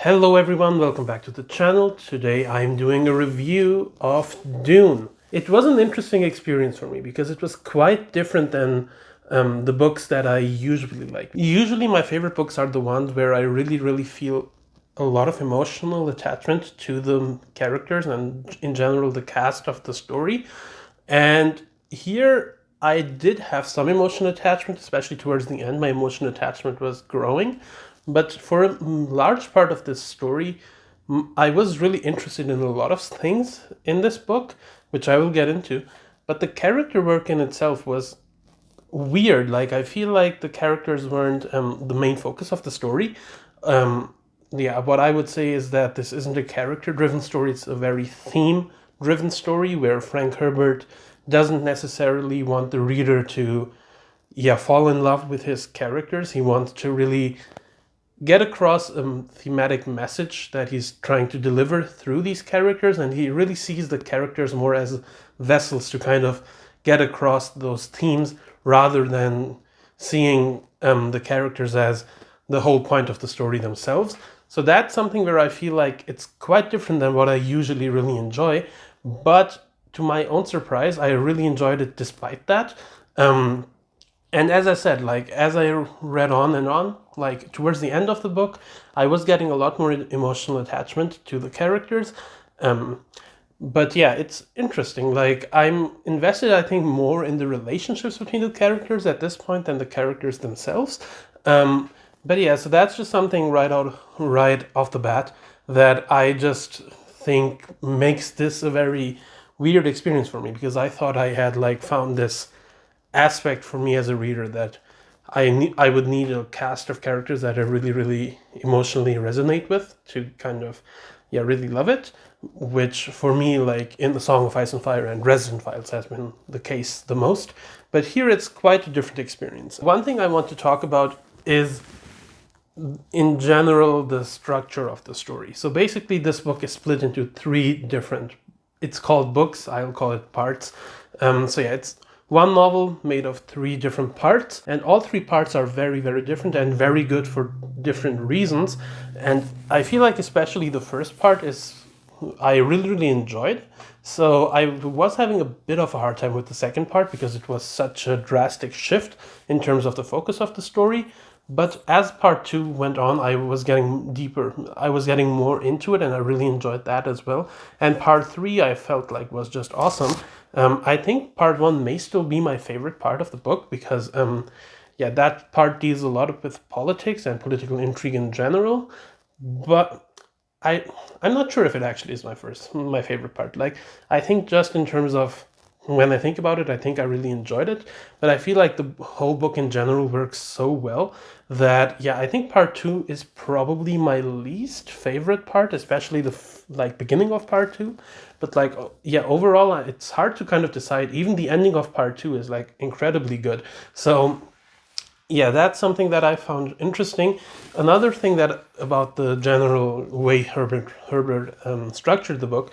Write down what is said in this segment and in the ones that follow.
Hello everyone, welcome back to the channel. Today I'm doing a review of Dune. It was an interesting experience for me because it was quite different than the books that I usually like. Usually my favorite books are the ones where I really feel a lot of emotional attachment to the characters and in general the cast of the story. And here I did have some emotional attachment, especially towards the end. My emotional attachment was growing. But for a large part of this story, I was really interested in a lot of things in this book, which I will get into. But the character work in itself was weird. Like, I feel like the characters weren't the main focus of the story. What I would say is that this isn't a character-driven story. It's a very theme-driven story where Frank Herbert doesn't necessarily want the reader to, fall in love with his characters. He wants to really get across a thematic message that he's trying to deliver through these characters, and he really sees the characters more as vessels to kind of get across those themes rather than seeing the characters as the whole point of the story themselves. So that's something where I feel like it's quite different than what I usually really enjoy, but to my own surprise, I really enjoyed it despite that. And as I said, like, as I read on and on, like, towards the end of the book, I was getting a lot more emotional attachment to the characters. But yeah, it's interesting. Like, I'm invested, I think, more in the relationships between the characters at this point than the characters themselves. But yeah, so that's just something right off the bat that I just think makes this a very weird experience for me, because I thought I had, like, found this aspect for me as a reader that I would need a cast of characters that I really emotionally resonate with to kind of really love it, which for me, like in The Song of Ice and Fire and Resident Files, has been the case the most. But here it's quite a different experience. One thing I want to talk about is, in general, the structure of the story. So basically this book is split into three different, it's called books, I'll call it parts. It's one novel made of three different parts, and all three parts are very different and very good for different reasons. And I feel like especially the first part I really enjoyed. So I was having a bit of a hard time with the second part because it was such a drastic shift in terms of the focus of the story. But as part two went on, I was getting deeper. I was getting more into it, and I really enjoyed that as well. And part three, I felt like, was just awesome. I think part one may still be my favorite part of the book because, that part deals a lot with politics and political intrigue in general. But I'm not sure if it actually is my favorite part. Like, I think just in terms of when I think about it, I think I really enjoyed it. But I feel like the whole book in general works so well that, I think part two is probably my least favorite part, especially the beginning of part two. But overall, it's hard to kind of decide. Even the ending of part two is like incredibly good. So that's something that I found interesting. Another thing about the general way Herbert structured the book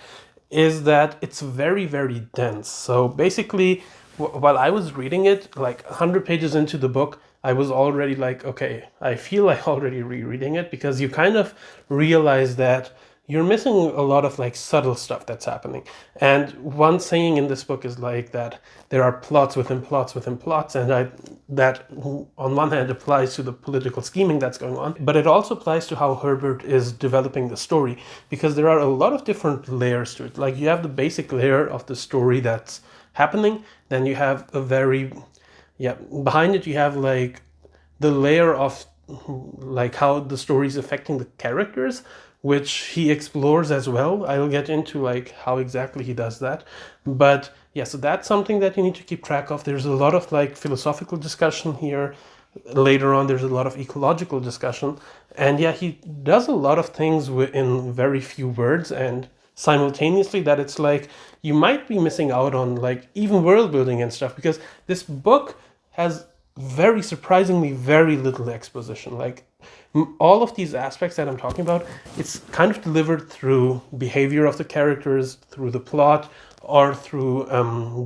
is that it's very dense. So basically, while I was reading it, like 100 pages into the book, I was already like, okay, I feel like already rereading it, because you kind of realize that you're missing a lot of like subtle stuff that's happening. And one saying in this book is like that there are plots within plots within plots, and that on one hand applies to the political scheming that's going on, but it also applies to how Herbert is developing the story, because there are a lot of different layers to it. Like, you have the basic layer of the story that's happening, then you have behind it you have like the layer of like how the story is affecting the characters, which he explores as well. I'll get into like how exactly he does that. But so that's something that you need to keep track of. There's a lot of like philosophical discussion here. Later on, there's a lot of ecological discussion. And he does a lot of things in very few words, and simultaneously that it's like you might be missing out on like even world building and stuff, because this book has very surprisingly very little exposition. Like, all of these aspects that I'm talking about, it's kind of delivered through behavior of the characters, through the plot, or through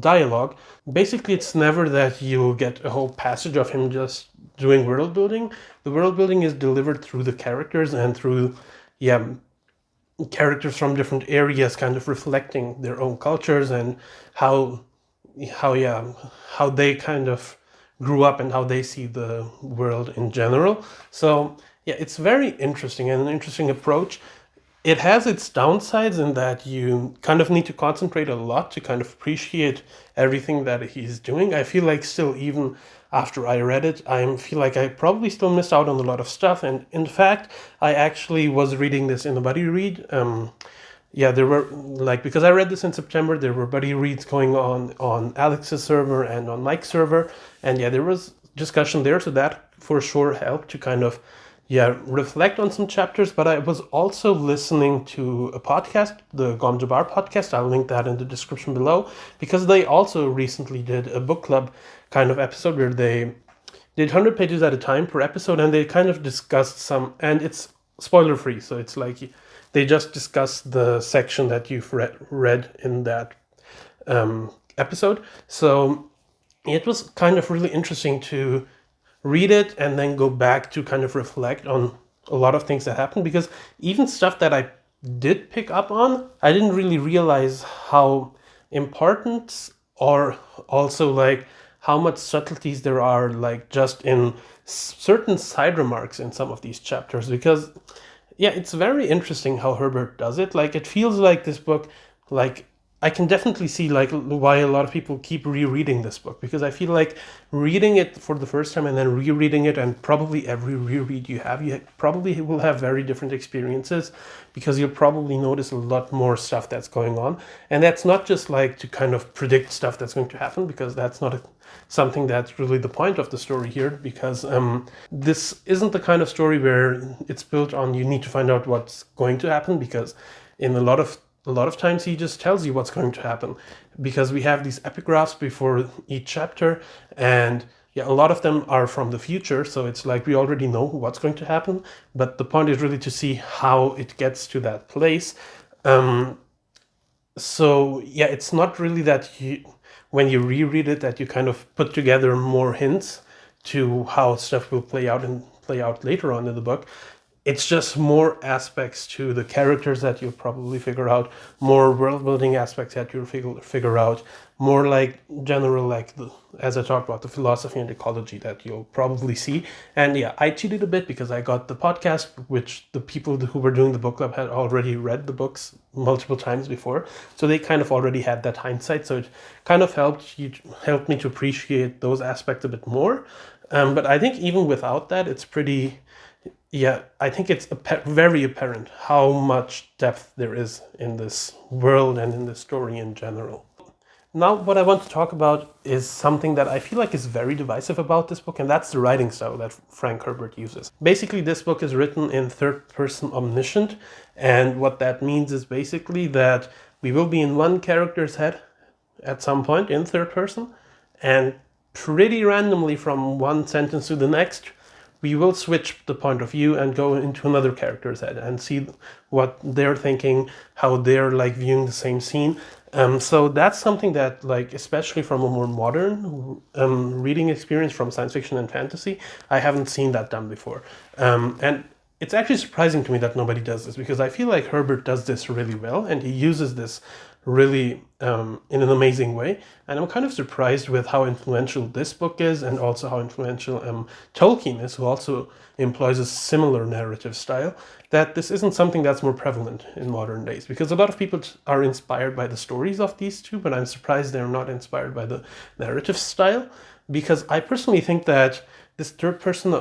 dialogue. Basically, it's never that you'll get a whole passage of him just doing world building. The world building is delivered through the characters and through yeah, characters from different areas kind of reflecting their own cultures and how how how they kind of grew up and how they see the world in general. So yeah, it's very interesting and an interesting approach. It has its downsides in that you kind of need to concentrate a lot to kind of appreciate everything that he's doing. I feel like still, even after I read it, I feel like I probably still missed out on a lot of stuff. And in fact, I actually was reading this in a buddy read. Yeah, there were, like, because I read this in September, there were buddy reads going on Alex's server and on Mike's server, and yeah, there was discussion there, so that for sure helped to kind of reflect on some chapters. But I was also listening to a podcast, the Gom Jabbar podcast. I'll link that in the description below, because they also recently did a book club kind of episode where they did 100 pages at a time per episode, and they kind of discussed some, and it's spoiler free, so it's like they just discussed the section that you've read in that episode. So it was kind of really interesting to read it and then go back to kind of reflect on a lot of things that happened, because even stuff that I did pick up on, I didn't really realize how important, or also like how much subtleties there are, like just in certain side remarks in some of these chapters. Because yeah, it's very interesting how Herbert does it. Like, it feels like this book, like, I can definitely see like why a lot of people keep rereading this book, because I feel like reading it for the first time and then rereading it, and probably every reread you probably will have very different experiences, because you'll probably notice a lot more stuff that's going on. And that's not just like to kind of predict stuff that's going to happen, because that's not something that's really the point of the story here, because this isn't the kind of story where it's built on you need to find out what's going to happen, because in a lot of times he just tells you what's going to happen, because we have these epigraphs before each chapter, and yeah, a lot of them are from the future, so it's like we already know what's going to happen, but the point is really to see how it gets to that place. So yeah, it's not really that you, when you reread it, that you kind of put together more hints to how stuff will play out later on in the book. It's just more aspects to the characters that you'll probably figure out, more world building aspects that you'll figure out, more like general, like as I talked about, the philosophy and ecology that you'll probably see. And yeah, I cheated a bit because I got the podcast, which the people who were doing the book club had already read the books multiple times before, so they kind of already had that hindsight. So it kind of helped me to appreciate those aspects a bit more. But I think even without that, it's pretty. Yeah, I think it's very apparent how much depth there is in this world and in the story in general. Now, what I want to talk about is something that I feel like is very divisive about this book, and that's the writing style that Frank Herbert uses. Basically, this book is written in third-person omniscient, and what that means is basically that we will be in one character's head at some point in third person, and pretty randomly from one sentence to the next, we will switch the point of view and go into another character's head and see what they're thinking, how they're like viewing the same scene. So that's something that, like, especially from a more modern reading experience from science fiction and fantasy, I haven't seen that done before. And it's actually surprising to me that nobody does this, because I feel like Herbert does this really well, and he uses this really in an amazing way. And I'm kind of surprised with how influential this book is, and also how influential Tolkien is, who also employs a similar narrative style, that this isn't something that's more prevalent in modern days. Because a lot of people are inspired by the stories of these two, but I'm surprised they're not inspired by the narrative style, because I personally think that this third person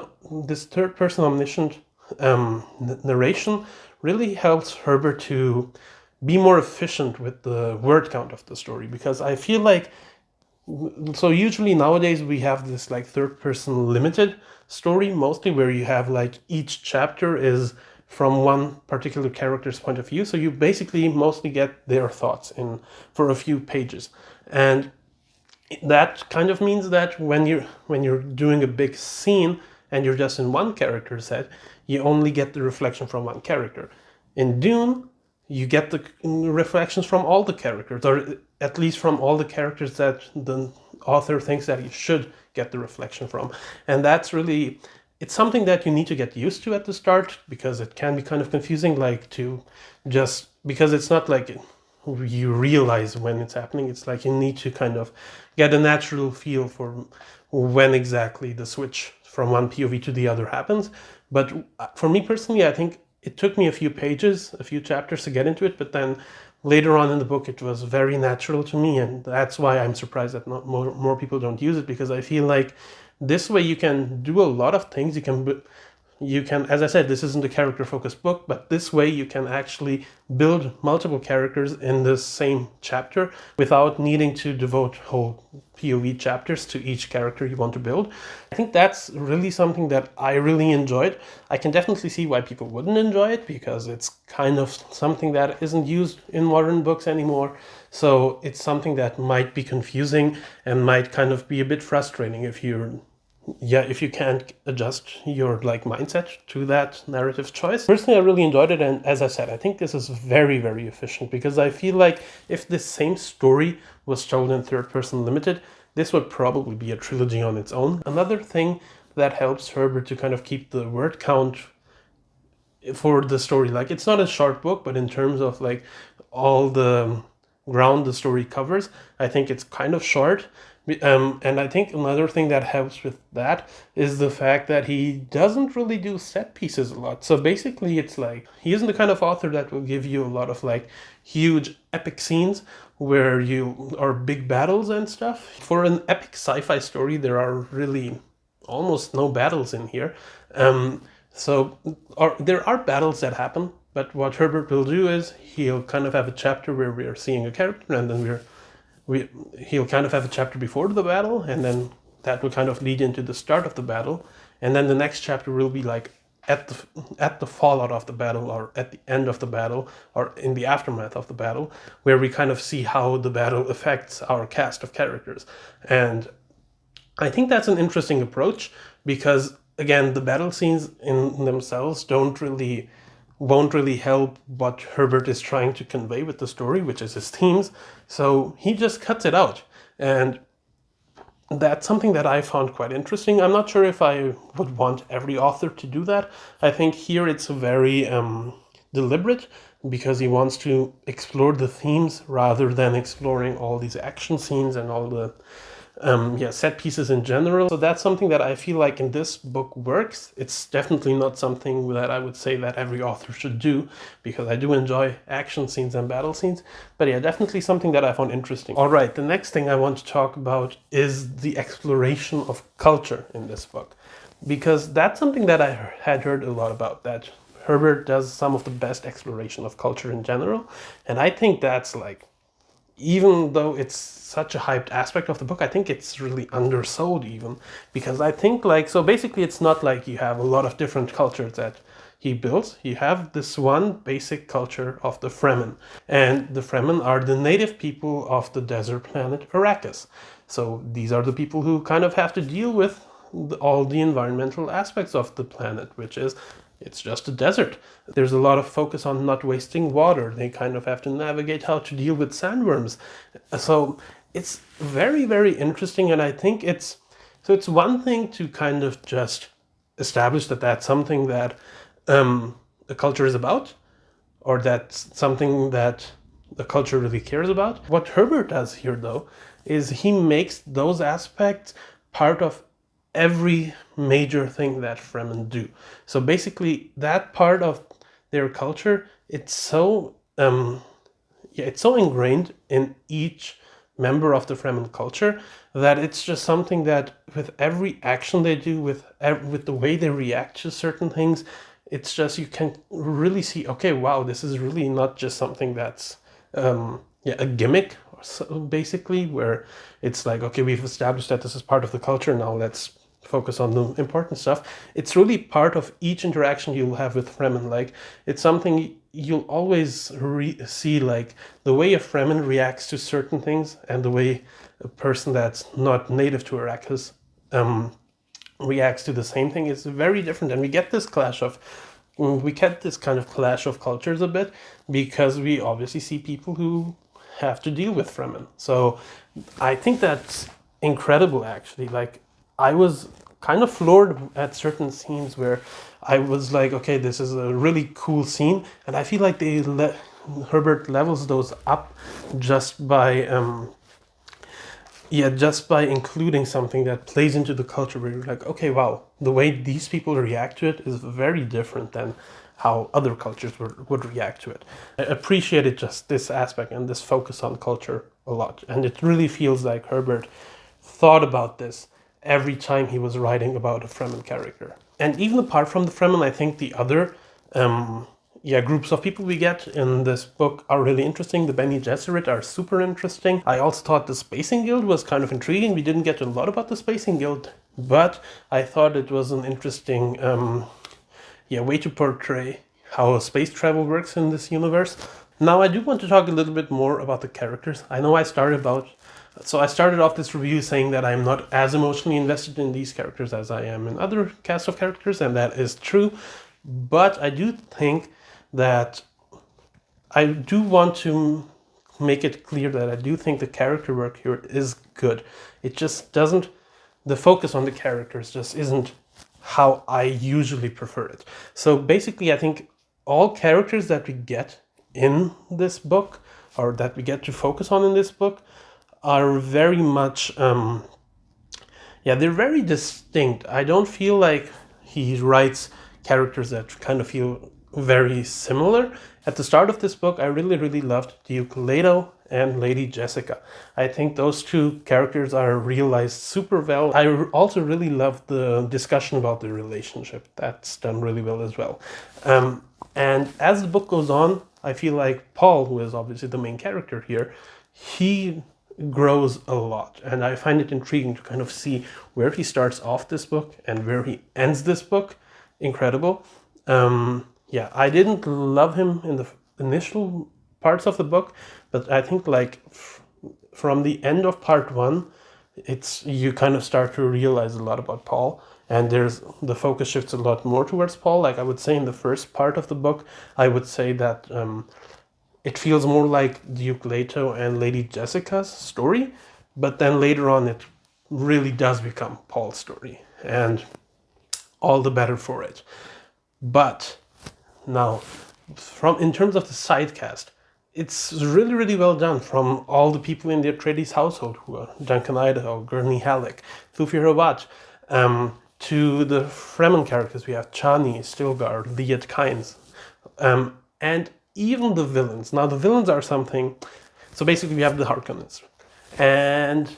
omniscient narration really helps Herbert to be more efficient with the word count of the story. Because I feel like, so usually nowadays we have this like third person limited story, mostly where you have like each chapter is from one particular character's point of view, so you basically mostly get their thoughts in for a few pages. And that kind of means that when you're doing a big scene and you're just in one character's head, you only get the reflection from one character. In Dune, you get the reflections from all the characters, or at least from all the characters that the author thinks that you should get the reflection from. And that's really it's something that you need to get used to at the start, because it can be kind of confusing, like to just, because it's not like you realize when it's happening. It's like you need to kind of get a natural feel for when exactly the switch from one POV to the other happens. But for me personally, I think it took me a few pages, a few chapters to get into it, but then later on in the book it was very natural to me, and that's why I'm surprised that not more people don't use it, because I feel like this way you can do a lot of things. You can, as I said, this isn't a character focused book, but this way you can actually build multiple characters in the same chapter without needing to devote whole POV chapters to each character you want to build. I think that's really something that I really enjoyed. I can definitely see why people wouldn't enjoy it, because it's kind of something that isn't used in modern books anymore. So it's something that might be confusing and might kind of be a bit frustrating if you can't adjust your mindset to that narrative choice. Personally, I really enjoyed it, and as I said, I think this is very, very efficient, because I feel like if this same story was told in third person limited, this would probably be a trilogy on its own. Another thing that helps Herbert to kind of keep the word count for the story, it's not a short book, but in terms of all the ground the story covers, I think it's kind of short. And I think another thing that helps with that is the fact that he doesn't really do set pieces a lot. So basically it's he isn't the kind of author that will give you a lot of huge epic scenes or big battles and stuff. For an epic sci-fi story, there are really almost no battles in here. There are battles that happen, but what Herbert will do is he'll kind of have a chapter where we are seeing a character, and then he'll kind of have a chapter before the battle, and then that will kind of lead into the start of the battle, and then the next chapter will be at the fallout of the battle, or at the end of the battle, or in the aftermath of the battle, where we kind of see how the battle affects our cast of characters. And I think that's an interesting approach, because again, the battle scenes in themselves won't really help what Herbert is trying to convey with the story, which is his themes. So he just cuts it out. And that's something that I found quite interesting. I'm not sure if I would want every author to do that. I think here it's very deliberate, because he wants to explore the themes rather than exploring all these action scenes and all the set pieces in general. So that's something that I feel like in this book works. It's definitely not something that I would say that every author should do, because I do enjoy action scenes and battle scenes. But yeah, definitely something that I found interesting. All right, the next thing I want to talk about is the exploration of culture in this book, because that's something that I had heard a lot about, that Herbert does some of the best exploration of culture in general. And I think that's even though it's such a hyped aspect of the book, I think it's really undersold even, because I think so basically it's not you have a lot of different cultures that he builds. You have this one basic culture of the Fremen, and the Fremen are the native people of the desert planet Arrakis. So these are the people who kind of have to deal with all the environmental aspects of the planet, which is it's just a desert. There's a lot of focus on not wasting water. They kind of have to navigate how to deal with sandworms. So it's very, very interesting. And I think it's one thing to kind of just establish that that's something that a culture is about, or that's something that the culture really cares about. What Herbert does here, though, is he makes those aspects part of every major thing that Fremen do. So basically, that part of their culture, it's so ingrained in each member of the Fremen culture that it's just something that with every action they do, with the way they react to certain things, it's just you can really see, okay, wow, this is really not just something that's a gimmick, basically, where it's okay, we've established that this is part of the culture, now let's focus on the important stuff. It's really part of each interaction you'll have with Fremen. It's something you'll always see, the way a Fremen reacts to certain things and the way a person that's not native to Arrakis reacts to the same thing is very different. And we get this kind of clash of cultures a bit, because we obviously see people who have to deal with Fremen. So I think that's incredible, actually. I was kind of floored at certain scenes where I was like, okay, this is a really cool scene, and I feel like Herbert levels those up just by just by including something that plays into the culture where you're like, okay, wow, the way these people react to it is very different than how other cultures would react to it. I appreciated just this aspect and this focus on culture a lot. And it really feels like Herbert thought about this every time he was writing about a Fremen character. And even apart from the Fremen, I think the other groups of people we get in this book are really interesting. The Bene Gesserit are super interesting. I also thought the Spacing Guild was kind of intriguing. We didn't get a lot about the Spacing Guild, but I thought it was an interesting way to portray how space travel works in this universe. Now I do want to talk a little bit more about the characters. I know I started off this review saying that I'm not as emotionally invested in these characters as I am in other cast of characters, and that is true. But I do think that I do want to make it clear that I do think the character work here is good. It just doesn't, the focus on the characters just isn't how I usually prefer it. So basically, I think all characters that we get in this book, or that we get to focus on in this book, are very much, they're very distinct. I don't feel like he writes characters that kind of feel very similar. At the start of this book, I really, really loved Duke Leto and Lady Jessica. I think those two characters are realized super well. I also really love the discussion about the relationship. That's done really well as well. And as the book goes on, I feel like Paul, who is obviously the main character here, he grows a lot. And I find it intriguing to kind of see where he starts off this book and where he ends this book. Incredible. I didn't love him in the initial parts of the book, but I think like from the end of part 1, you kind of start to realize a lot about Paul, and the focus shifts a lot more towards Paul. Like I would say in the first part of the book, I would say that it feels more like Duke Leto and Lady Jessica's story, but then later on it really does become Paul's story, and all the better for it. But now, in terms of the side cast, it's really, really well done from all the people in the Atreides household, who are Duncan Idaho, Gurney Halleck, Thufir Hawat, to the Fremen characters. We have Chani, Stilgar, Liet Kynes, and even the villains. Now, the villains are something. So basically, we have the Harkonnens, and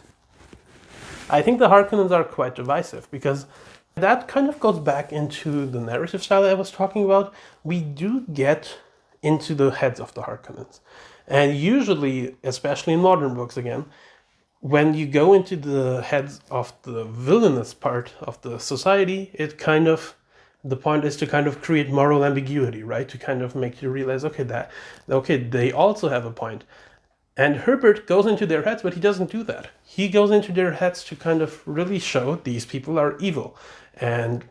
I think the Harkonnens are quite divisive because that kind of goes back into the narrative style I was talking about. We do get into the heads of the Harkonnens. And usually, especially in modern books again, when you go into the heads of the villainous part of the society, the point is to kind of create moral ambiguity, right? To kind of make you realize, they also have a point. And Herbert goes into their heads, but he doesn't do that. He goes into their heads to kind of really show these people are evil. And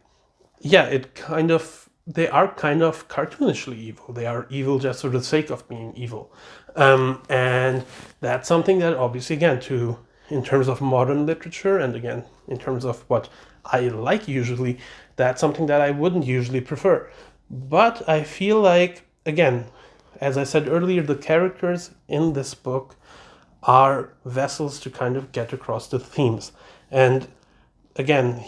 they are kind of cartoonishly evil. They are evil just for the sake of being evil. And that's something that obviously, again, in terms of modern literature, and again, in terms of what I like usually, that's something that I wouldn't usually prefer. But I feel like, again, as I said earlier, the characters in this book are vessels to kind of get across the themes. And again,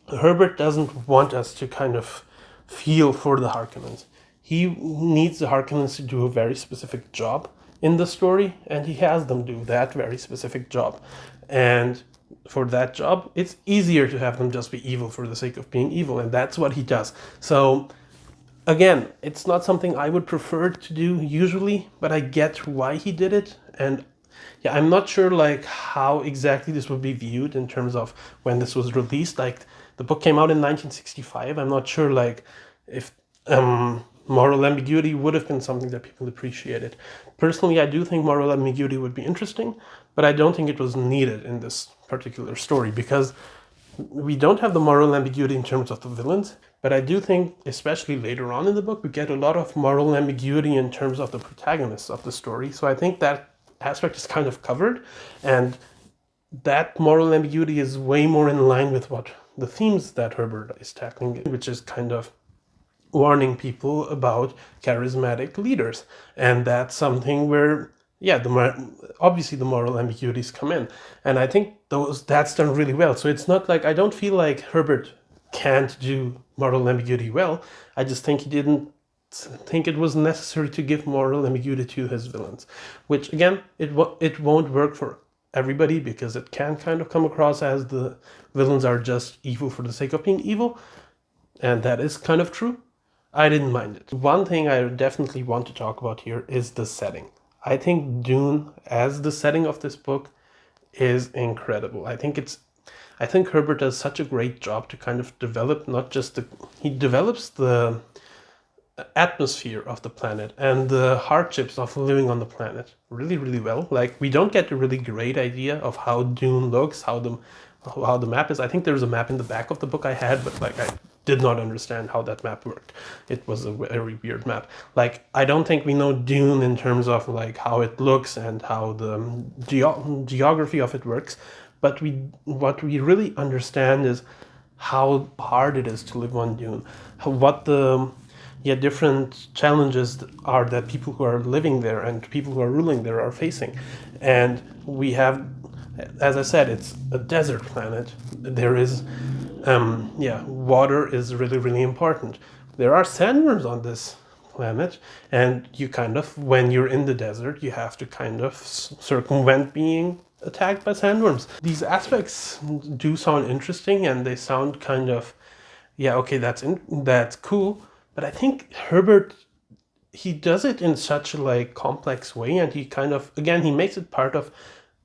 Herbert doesn't want us to kind of feel for the Harkonnens. He needs the Harkonnens to do a very specific job in the story, and he has them do that very specific job. And for that job, it's easier to have them just be evil for the sake of being evil, and that's what he does. So again, it's not something I would prefer to do usually, but I get why he did it. And I'm not sure like how exactly this would be viewed in terms of when this was released. Like the book came out in 1965. I'm not sure like if moral ambiguity would have been something that people appreciated. Personally, I do think moral ambiguity would be interesting, but I don't think it was needed in this particular story because we don't have the moral ambiguity in terms of the villains, but I do think, especially later on in the book, we get a lot of moral ambiguity in terms of the protagonists of the story. So I think that aspect is kind of covered, and that moral ambiguity is way more in line with what the themes that Herbert is tackling, which is kind of warning people about charismatic leaders. And that's something where, yeah, obviously the moral ambiguities come in. And I think that's done really well. So it's not like, I don't feel like Herbert can't do moral ambiguity well. I just think he didn't think it was necessary to give moral ambiguity to his villains, which again, it won't work for everybody, because it can kind of come across as the villains are just evil for the sake of being evil, and that is kind of true. I didn't mind it. One thing I definitely want to talk about here is the setting. I think Dune, as the setting of this book, is incredible. I think Herbert does such a great job to kind of develop he develops the atmosphere of the planet and the hardships of living on the planet really, really well. Like, we don't get a really great idea of how Dune looks, how the map is. I think there's a map in the back of the book I had, but like, I did not understand how that map worked. It was a very weird map. Like, I don't think we know Dune in terms of like how it looks and how the geography of it works, but what we really understand is how hard it is to live on Dune, what the different challenges are that people who are living there and people who are ruling there are facing. And we have, as I said, it's a desert planet. There is water is really, really important. There are sandworms on this planet, and you kind of, when you're in the desert, you have to kind of circumvent being attacked by sandworms. These aspects do sound interesting, and they sound kind of, okay, that's cool. But I think Herbert, he does it in such a like complex way, and he kind of, again, he makes it part of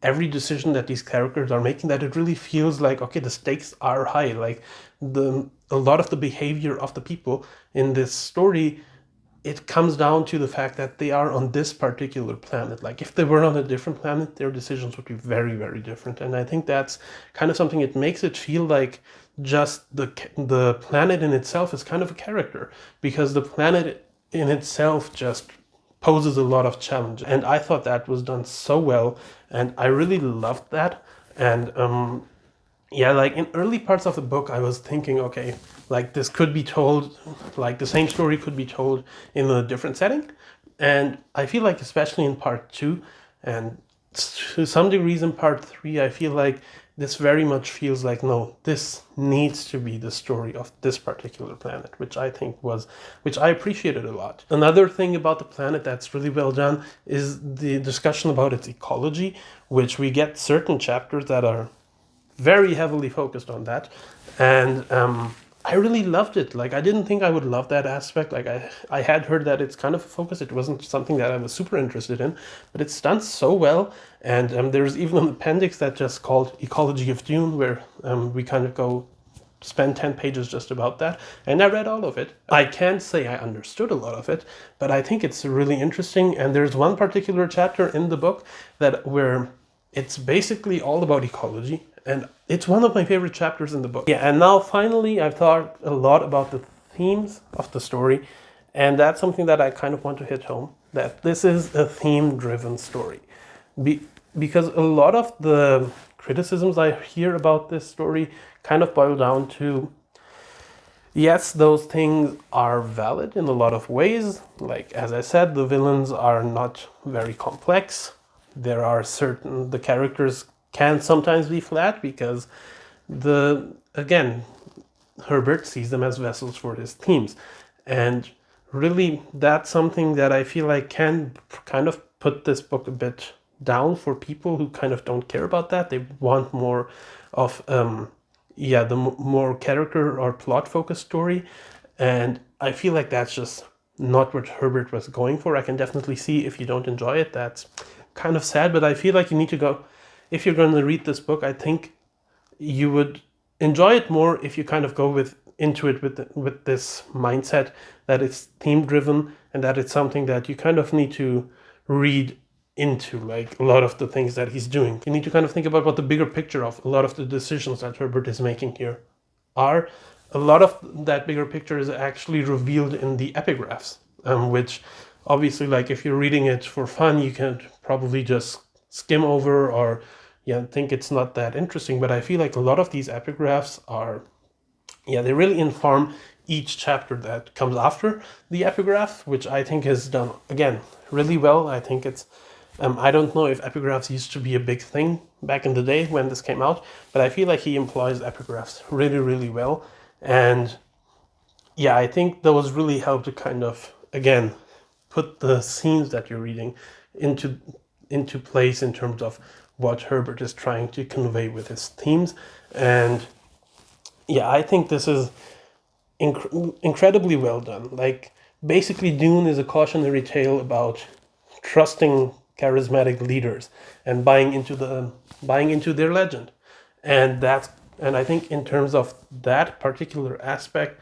every decision that these characters are making, that it really feels like, okay, the stakes are high. Like, a lot of the behavior of the people in this story, it comes down to the fact that they are on this particular planet. Like, if they were on a different planet, their decisions would be very, very different. And I think that's kind of something, it makes it feel like just the planet in itself is kind of a character, because the planet in itself just poses a lot of challenges. And I thought that was done so well, and I really loved that. And like, in early parts of the book, I was thinking, okay, like, this could be told, like, the same story could be told in a different setting. And I feel like, especially in part 2 and to some degrees in part 3, I feel like this very much feels like, no, this needs to be the story of this particular planet, which I appreciated a lot. Another thing about the planet that's really well done is the discussion about its ecology, which we get certain chapters that are very heavily focused on that. And I really loved it. Like, I didn't think I would love that aspect. Like, I had heard that it's kind of a focus. It wasn't something that I was super interested in, but it's done so well. And there's even an appendix that's just called Ecology of Dune, where we kind of spend 10 pages just about that. And I read all of it. I can't say I understood a lot of it, but I think it's really interesting. And there's one particular chapter in the book where it's basically all about ecology. And it's one of my favorite chapters in the book. Yeah, and now finally, I've thought a lot about the themes of the story. And that's something that I kind of want to hit home, that this is a theme-driven story. Because a lot of the criticisms I hear about this story kind of boil down to, yes, those things are valid in a lot of ways. Like, as I said, the villains are not very complex. The characters can sometimes be flat, because Herbert sees them as vessels for his themes. And really, that's something that I feel like can kind of put this book a bit down for people who kind of don't care about that. They want more of the more character or plot focused story. And I feel like that's just not what Herbert was going for. I can definitely see, if you don't enjoy it, that's kind of sad, but I feel like you need to go, if you're going to read this book, I think you would enjoy it more if you kind of go into it with this mindset that it's theme driven, and that it's something that you kind of need to read into, like a lot of the things that he's doing. You need to kind of think about what the bigger picture of a lot of the decisions that Herbert is making here are. A lot of that bigger picture is actually revealed in the epigraphs, which obviously, like, if you're reading it for fun, you can probably just skim over or think it's not that interesting. But I feel like a lot of these epigraphs are yeah, they really inform each chapter that comes after the epigraph, which I think is done, again, really well. I think it's, I don't know if epigraphs used to be a big thing back in the day when this came out, but I feel like he employs epigraphs really, really well. And yeah, I think those really help to kind of, again, put the scenes that you're reading into place in terms of what Herbert is trying to convey with his themes. And yeah, I think this is incredibly well done. Like, basically, Dune is a cautionary tale about trusting charismatic leaders and buying into their legend. And I think in terms of that particular aspect,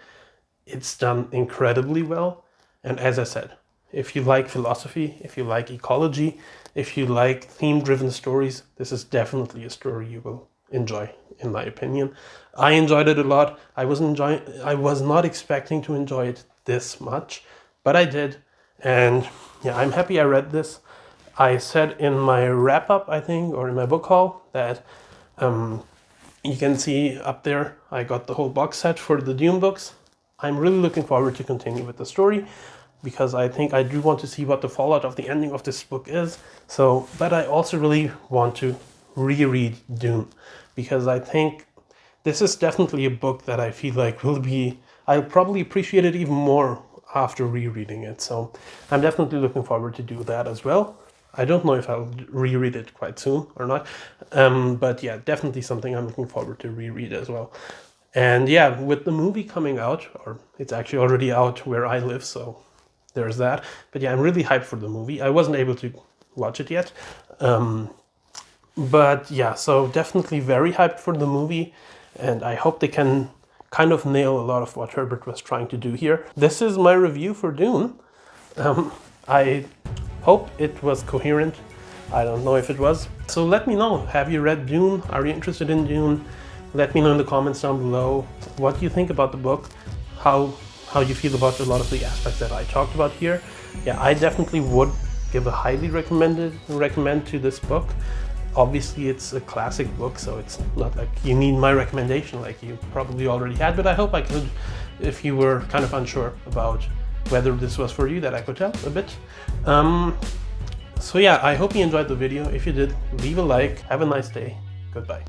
it's done incredibly well. And as I said, if you like philosophy, if you like ecology, if you like theme-driven stories, this is definitely a story you will enjoy, in my opinion. I enjoyed it a lot. I was not expecting to enjoy it this much, but I did. And yeah, I'm happy I read this. I said in my wrap-up, I think, or in my book haul, that you can see up there, I got the whole box set for the Dune books. I'm really looking forward to continue with the story, because I think I do want to see what the fallout of the ending of this book is. So, but I also really want to reread Dune, because I think this is definitely a book that I feel like I'll probably appreciate it even more after rereading it. So I'm definitely looking forward to do that as well. I don't know if I'll reread it quite soon or not, but yeah, definitely something I'm looking forward to reread as well. And yeah, with the movie coming out, or it's actually already out where I live, so there's that. But yeah, I'm really hyped for the movie. I wasn't able to watch it yet. But yeah, so definitely very hyped for the movie. And I hope they can kind of nail a lot of what Herbert was trying to do here. This is my review for Dune. I hope it was coherent. I don't know if it was. So let me know, have you read Dune? Are you interested in Dune? Let me know in the comments down below what you think about the book, how you feel about a lot of the aspects that I talked about here. Yeah, I definitely would give a highly recommend to this book. Obviously, it's a classic book, so it's not like you need my recommendation like you probably already had, but I hope I could, if you were kind of unsure about whether this was for you, that I could help a bit. So yeah, I hope you enjoyed the video. If you did, leave a like. Have a nice day. Goodbye.